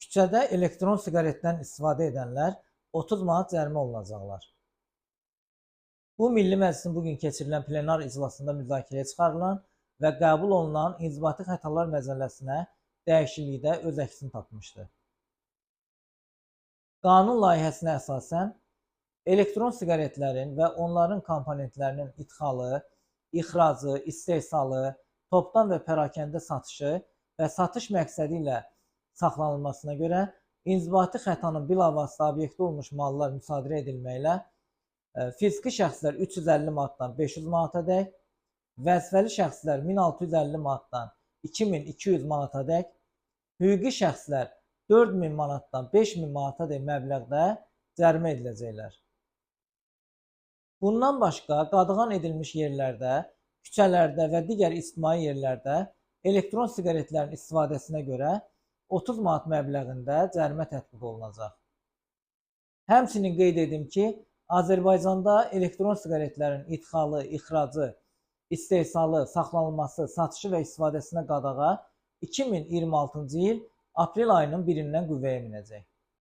Küçədə elektron siqaretdən istifadə edənlər 30 manat cərimə olunacaqlar. Bu, Milli Məclisin bugün keçirilən plenar iclasında müzakirəyə çıxarılan və qəbul olunan İnzibati Xətalar Məcəlləsinə dəyişiklikdə öz əksini tapmışdır. Qanun layihəsinə əsasən, elektron siqaretlərin və onların komponentlərinin idxalı, ixracı, istehsalı, topdan və pərakəndə satışı və satış məqsədi ilə saxlanılmasına görə inzibati xətanın bilavasitə obyekti olmuş mallar müsadirə edilməklə fiziki şəxslər 350 manatdan 500 manatadək, vəzifəli şəxslər 1650 manatdan 2200 manatadək, hüquqi şəxslər 4000 manatdan 5000 manatadək məbləğdə cərimə ediləcəklər. Bundan başqa, qadağan edilmiş yerlərdə, küçələrdə və digər ictimai yerlərdə elektron siqaretlərin istifadəsinə görə 30 manat məbləğində cərimə tətbiq olunacaq. Həmçinin qeyd edim ki, Azərbaycanda elektron siqaretlərin idxalı, ixracı, istehsalı, saxlanılması, satışı və istifadəsinə qadağa 2026-cı il aprel ayının 1-dən qüvvəyə minəcək.